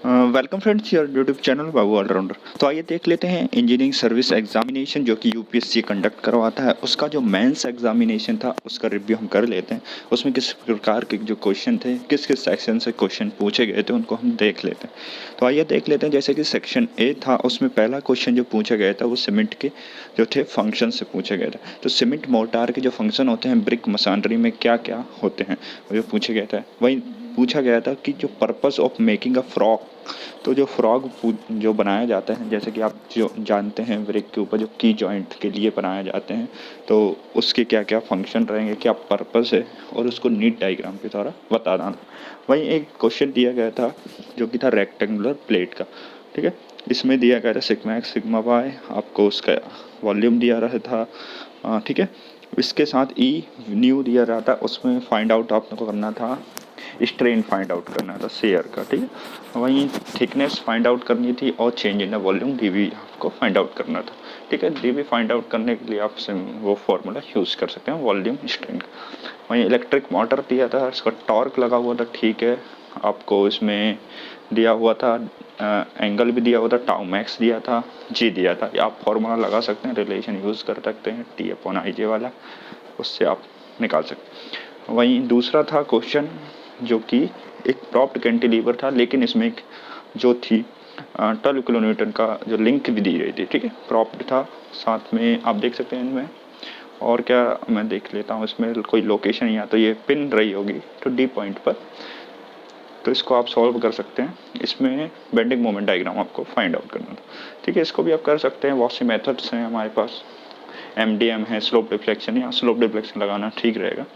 Welcome friends your YouTube channel Babu allrounder. तो आइए देख लेते हैं इंजीनियरिंग सर्विस एग्जामिनेशन जो कि यूपीएससी कंडक्ट करवाता है, उसका जो मेंस एग्जामिनेशन था उसका रिव्यू हम कर लेते हैं। उसमें किस प्रकार के जो क्वेश्चन थे, किस किस सेक्शन से क्वेश्चन पूछे गए थे, उनको हम देख लेते हैं। तो आइए देख लेते हैं। जैसे कि सेक्शन ए था, उसमें पहला क्वेश्चन जो पूछा गया था वो सीमेंट के जो थे फंक्शन से पूछे गए थे। तो सीमेंट मोर्टार के जो फंक्शन होते हैं ब्रिक मसानरी में क्या क्या होते हैं वो जो पूछे गए थे। वहीं पूछा गया था कि जो purpose of making a frock, तो जो फ्रॉग जो बनाया जाता है, जैसे कि आप जो जानते हैं ब्रेक के ऊपर जो की जॉइंट के लिए बनाए जाते हैं, तो उसके क्या क्या फंक्शन रहेंगे, क्या पर्पस है, और उसको नीट डायग्राम के द्वारा बताना था। वहीं एक क्वेश्चन दिया गया था जो कि था रेक्टेंगुलर प्लेट का। ठीक है, इसमें दिया गया था सिग्मा एक्स सिग्मा वाई, आपको उसका वॉल्यूम दिया रहा था। ठीक है, इसके साथ ई न्यू दिया रहा था, उसमें फाइंड आउट आपको करना था, स्ट्रेन फाइंड आउट करना था शेयर का। ठीक है, वहीं थिकनेस फाइंड आउट करनी थी और change in the volume DV आपको फाइंड आउट करना था। ठीक है, डीवी फाइंड आउट करने के लिए आप वो फॉर्मूला यूज़ कर सकते हैं वॉल्यूम स्ट्रेन का। वहीं इलेक्ट्रिक मोटर दिया था, इसका टॉर्क लगा हुआ था। ठीक है, आपको इसमें दिया हुआ था एंगल भी दिया हुआ था, टाउ मैक्स दिया था, जी दिया था। आप फॉर्मूला लगा सकते हैं, रिलेशन यूज़ कर सकते हैं टी अपॉन आई जे वाला, उससे आप निकाल सकते हैं। वहीं दूसरा था क्वेश्चन जो कि एक प्रॉप्ड कैंटिलीवर था, लेकिन इसमें एक जो थी 12 किलो न्यूटन का जो लिंक भी दी गई थी। ठीक है, प्रॉप्ड था, साथ में आप देख सकते हैं इनमें और क्या मैं देख लेता हूँ, इसमें कोई लोकेशन या तो ये पिन रही होगी तो डी पॉइंट पर, तो इसको आप सॉल्व कर सकते हैं। इसमें बेंडिंग मोमेंट डायग्राम आपको फाइंड आउट करना था। ठीक है, इसको भी आप कर सकते हैं, बहुत सी मेथड्स हैं हमारे पास, MDM है, स्लोप डिफ्लेक्शन, या स्लोप डिफ्लेक्शन लगाना ठीक रहेगा।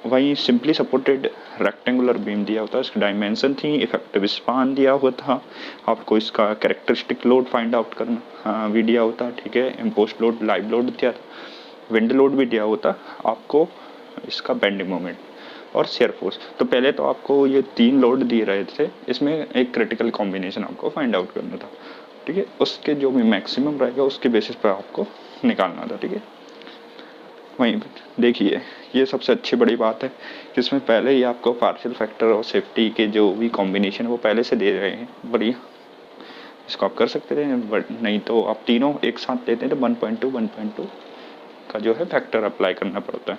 वहीं सिंपली सपोर्टेड रेक्टेंगुलर बीम दिया होता है, इसकी डायमेंशन थी, इफेक्टिव स्पान दिया हुआ था, आपको इसका कैरेक्टरिस्टिक लोड फाइंड आउट करना भी दिया होता। ठीक है, इम्पोस्ट लोड, लाइव लोड दिया था, विंड लोड भी दिया होता, आपको इसका बेंडिंग मोमेंट और शेयर फोर्स। तो पहले तो आपको ये 3 लोड दिए रहे थे, इसमें एक क्रिटिकल कॉम्बिनेशन आपको फाइंड आउट करना था। ठीक है, उसके जो भी मैक्सिमम रहेगा उसके बेसिस पर आपको निकालना था। ठीक है, वहीं देखिए, ये सबसे अच्छी बड़ी बात है कि इसमें पहले ही आपको पार्शियल फैक्टर और सेफ्टी के जो भी कॉम्बिनेशन है वो पहले से दे रहे हैं। बढ़िया, इसको आप कर सकते थे, बट नहीं तो आप तीनों एक साथ देते हैं तो 1.2 का जो है फैक्टर अप्लाई करना पड़ता है।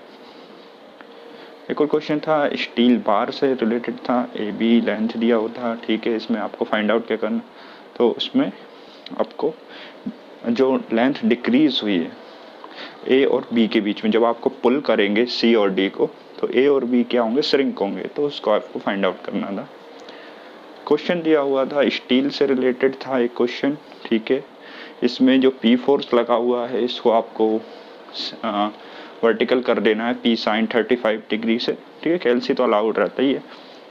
एक और क्वेश्चन था स्टील बार से रिलेटेड था, ए बी लेंथ दिया होता। ठीक है, इसमें आपको फाइंड आउट क्या करना, तो उसमें आपको जो लेंथ डिक्रीज हुई है ए और बी के बीच में, जब आपको पुल करेंगे सी और डी को, तो ए और बी क्या होंगे, श्रिंक होंगे, तो उसको आपको फाइंड आउट करना था। क्वेश्चन दिया हुआ था स्टील से रिलेटेड था एक क्वेश्चन। ठीक है, इसमें जो पी फोर्स लगा हुआ है इसको आपको वर्टिकल कर देना है पी साइन 35 डिग्री से। ठीक है, कैलसी तो अलाउड रहता ही है,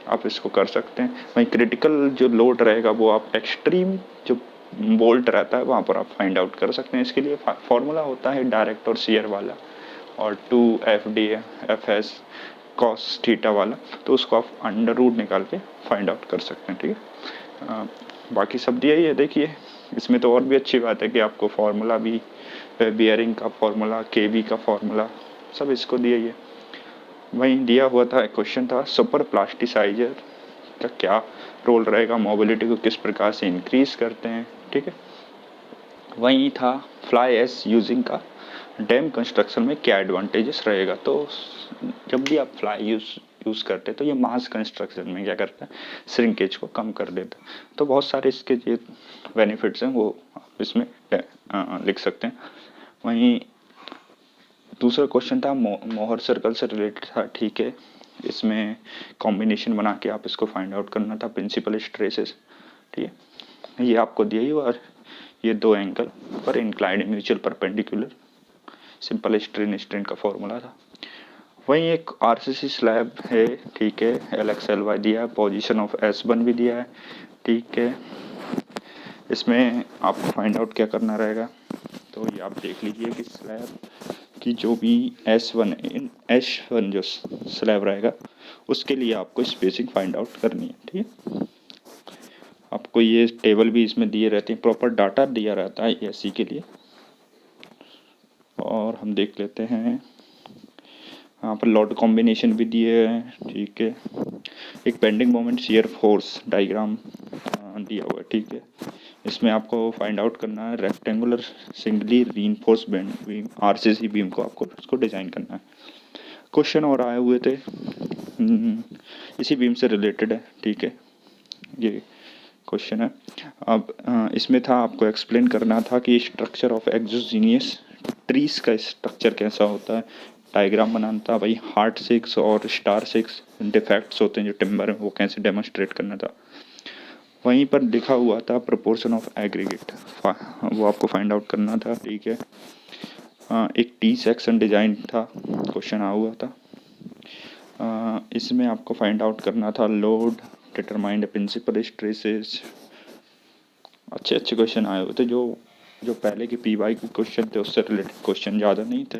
आप इसको कर सकते हैं। वहीं क्रिटिकल जो लोड रहेगा वो आप एक्सट्रीम जो बोल्ट रहता है वहाँ पर आप फाइंड आउट कर सकते हैं। इसके लिए फॉर्मूला होता है डायरेक्ट और शियर वाला, और 2FD/FS कॉस थीटा वाला, तो उसको आप अंडर रूट निकाल के फाइंड आउट कर सकते हैं। ठीक है, बाकी सब दिया ही है। देखिए, इसमें तो और भी अच्छी बात है कि आपको फार्मूला भी, बियरिंग का फार्मूला, KB का फार्मूला, सब इसको दिया ही है। वहीं दिया हुआ था क्वेश्चन था सुपर प्लास्टिसाइजर का क्या रोल रहेगा, मोबिलिटी को किस प्रकार से इंक्रीज करते हैं। ठीक है, वहीं था फ्लाई एस यूजिंग का डैम कंस्ट्रक्शन में क्या एडवांटेजेस रहेगा। तो जब भी आप फ्लाई यूज़ करते हैं तो ये मास कंस्ट्रक्शन में क्या करता है, श्रिंकेज को कम कर देता है। तो बहुत सारे इसके जो बेनिफिट्स हैं वो आप इसमें लिख सकते हैं। वहीं दूसरा क्वेश्चन था मोहर सर्कल से रिलेटेड था। ठीक है, इसमें कॉम्बिनेशन बना के आप इसको फाइंड आउट करना था, प्रिंसिपल स्ट्रेसेस। ठीक है, ये आपको दिया ही हुआ, ये 2 एंगल पर inclined mutual perpendicular, simple strain का फॉर्मूला था। वहीं एक RCC स्लैब है। ठीक है, LXLY दिया है, पोजीशन ऑफ S1 भी दिया है। ठीक है, इसमें आपको फाइंड आउट क्या करना रहेगा, तो ये आप देख लीजिए कि स्लैब की जो भी S1 जो स्लैब रहेगा उसके लिए आपको स्पेसिंग फाइंड आउट करनी है। ठीक है, आपको ये टेबल भी इसमें दिए रहते हैं, प्रॉपर डाटा दिया रहता है एसी के लिए। और हम देख लेते हैं यहाँ पर लोड कॉम्बिनेशन भी दिए हैं, ठीक है। एक bending moment shear force diagram दिया हुआ है, ठीक है। इसमें आपको फाइंड आउट करना है rectangular singly reinforce bend beam RCC beam को आपको उसको डिज़ाइन करना है। क्वेश्चन और आए हुए थे इसी बीम से रिलेटेड है, ठीक है। ये क्वेश्चन है। अब इसमें था आपको एक्सप्लेन करना था कि स्ट्रक्चर ऑफ एक्सोजीनियस ट्रीज का स्ट्रक्चर कैसा होता है, डायग्राम बनाना था भाई। हार्ट 6 और स्टार 6 डिफेक्ट्स होते हैं जो टिम्बर में, वो कैसे डेमोन्स्ट्रेट करना था। वहीं पर लिखा हुआ था प्रोपोर्शन ऑफ एग्रीगेट, वो आपको फाइंड आउट करना था, ठीक है। एक टी सेक्शन डिजाइन था, क्वेश्चन आया हुआ था। इसमें आपको फाइंड आउट करना था लोड, डिटरमाइंड प्रिंसिपल स्ट्रेसेस। अच्छे अच्छे क्वेश्चन आए हुए थे। जो पहले के पी वाई के क्वेश्चन थे उससे रिलेटेड क्वेश्चन ज़्यादा नहीं थे।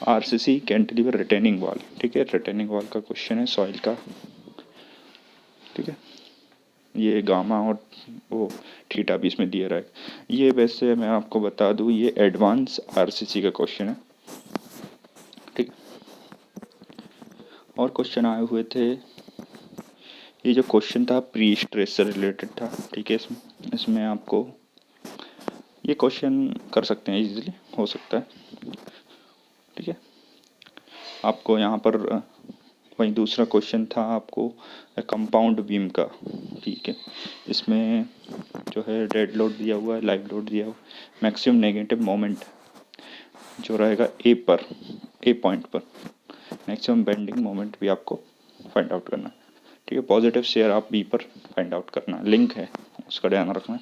आरसीसी कैंटिलीवर रिटेनिंग वॉल, ठीक है, रिटेनिंग वॉल का क्वेश्चन है सॉइल का, ठीक है। ये गामा और वो थीटा भी इसमें दिया रहा है। ये वैसे मैं आपको बता दूँ ये एडवांस आरसीसी का क्वेश्चन है, ठीक। और क्वेश्चन आए हुए थे, ये जो क्वेश्चन था प्री स्ट्रेस से रिलेटेड था, ठीक है। इसमें आपको ये क्वेश्चन कर सकते हैं, इजीली हो सकता है, ठीक है। आपको यहाँ पर वहीं दूसरा क्वेश्चन था आपको कंपाउंड बीम का, ठीक है। इसमें जो है डेड लोड दिया हुआ है, लाइव लोड दिया हुआ है, मैक्सिमम नेगेटिव मोमेंट जो रहेगा ए पॉइंट पर, मैक्सिमम बेंडिंग मोमेंट भी आपको फाइंड आउट करना है, ठीक है। पॉजिटिव शेयर आप बी पर फाइंड आउट करना है, लिंक है उसका ध्यान रखना है।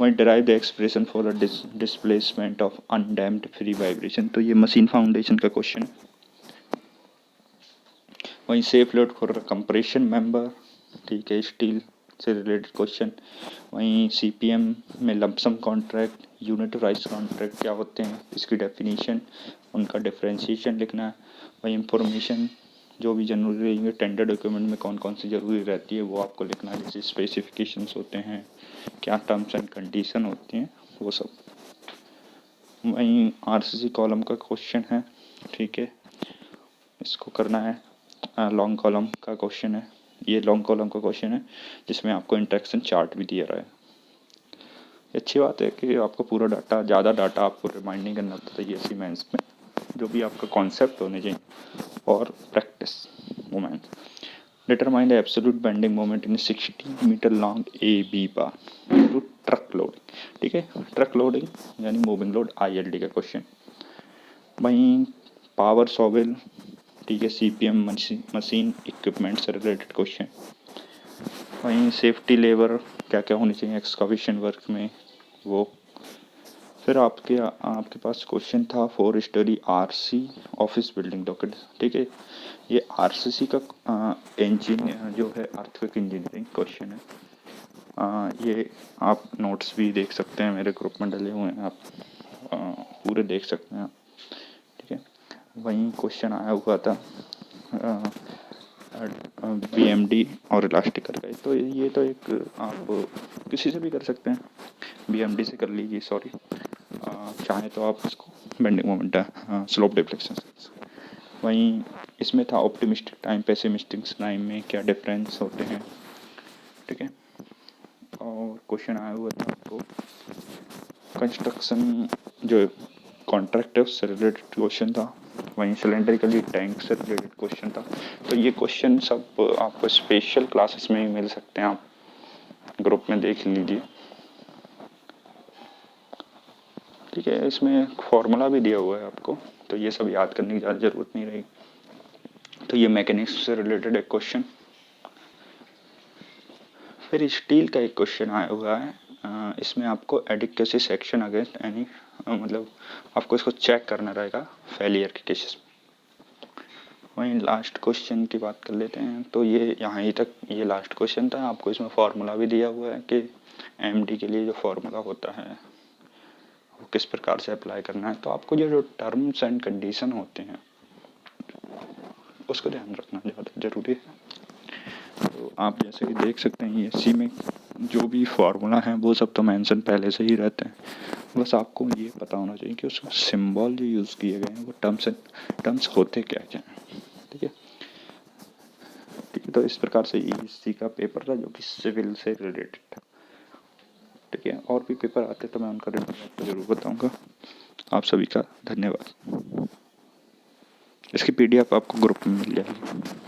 वहीं derive the expression for the displacement of undamped free vibration, तो ये मशीन फाउंडेशन का क्वेश्चन है। वहीं safe load for compression member, ठीक है, स्टील से रिलेटेड क्वेश्चन। वहीं सीपीएम में lump sum contract, unit price contract क्या होते हैं, इसकी डेफिनेशन, उनका डिफरेंशिएशन लिखना है। वहीं इंफॉर्मेशन जो भी जरूरी रहेंगे टेंडर डॉक्यूमेंट में कौन कौन सी ज़रूरी रहती है वो आपको लिखना है, जैसे स्पेसिफिकेशंस होते हैं, क्या टर्म्स एंड कंडीशन होती हैं, वो सब। वहीं आरसीसी कॉलम का क्वेश्चन है, ठीक है, इसको करना है। लॉन्ग कॉलम का क्वेश्चन है, ये लॉन्ग कॉलम का क्वेश्चन है जिसमें आपको इंटरेक्शन चार्ट भी दिया रहा है। अच्छी बात है कि आपको पूरा डाटा, ज़्यादा डाटा आपको रिमाइंड नहीं करना पड़ता ये सी मेंस में, जो भी आपका कॉन्सेप्ट होने चाहिए और practice moment. Determine the absolute bending moment in 60 metre long A B bar to truck loading, ठीक है। ट्रक लोडिंग यानी मूविंग लोड ILD का क्वेश्चन। वहीं पावर सॉवेल, ठीक है, CPM मशीन इक्विपमेंट से रिलेटेड क्वेश्चन। वहीं सेफ्टी लेवर क्या क्या होनी चाहिए एक्सकवेशन वर्क में, वो। फिर आपके पास क्वेश्चन था 4 story RC office building document, ठीक है। ये RCC का इंजीनियर जो है अर्थक्वेक इंजीनियरिंग क्वेश्चन है। ये आप नोट्स भी देख सकते हैं, मेरे ग्रुप में डले हुए हैं, आप पूरे देख सकते हैं, ठीक है। वहीं क्वेश्चन आया हुआ था BMD और इलास्टिक का, तो ये तो एक आप किसी से भी कर सकते हैं, BMD से कर लीजिए, सॉरी, चाहे तो आप इसको बेंडिंग मोमेंट स्लोप डिफ्लेक्शन। वहीं इसमें था ऑप्टिमिस्टिक टाइम पेसिमिस्टिक टाइम में क्या डिफरेंस होते हैं, ठीक है। और क्वेश्चन आया हुआ था आपको कंस्ट्रक्शन जो कॉन्ट्रैक्ट है उससे रिलेटेड क्वेश्चन था। वहीं सिलेंड्रिकली टैंक से रिलेटेड क्वेश्चन था। तो ये क्वेश्चन सब आपको स्पेशल क्लासेस में ही मिल सकते हैं, आप ग्रुप में देख लीजिए, ठीक है। इसमें फॉर्मूला भी दिया हुआ है आपको, तो ये सब याद करने की ज़्यादा ज़रूरत नहीं रहेगी। तो ये मैकेनिक्स से रिलेटेड एक क्वेश्चन। फिर स्टील का एक क्वेश्चन आया हुआ है, इसमें आपको एडिक्वेसी सेक्शन अगेंस्ट एनी, मतलब आपको इसको चेक करना रहेगा फेलियर के केसेस में। वहीं लास्ट क्वेश्चन की बात कर लेते हैं, तो ये यहाँ ही तक ये लास्ट क्वेश्चन था। आपको इसमें फार्मूला भी दिया हुआ है कि MD के लिए जो फार्मूला होता है वो किस प्रकार से अप्लाई करना है। तो आपको जो टर्म्स एंड कंडीशन होते हैं उसको ध्यान रखना ज़्यादा ज़रूरी है। तो आप जैसे कि देख सकते हैं ये सी में जो भी फार्मूला हैं वो सब तो मेंशन पहले से ही रहते हैं, बस आपको ये पता होना चाहिए कि उसका सिंबल जो यूज़ किए गए हैं वो टर्म्स होते क्या क्या हैं। ठीक है, ठीक है। तो इस प्रकार से ईसी का पेपर था जो कि सिविल से रिलेटेड था। ठीक है, और भी पेपर आते तो मैं उनका रिव्यू आपको ज़रूर बताऊंगा। आप सभी का धन्यवाद। इसकी पीडीएफ आपको ग्रुप में मिल जाएगी।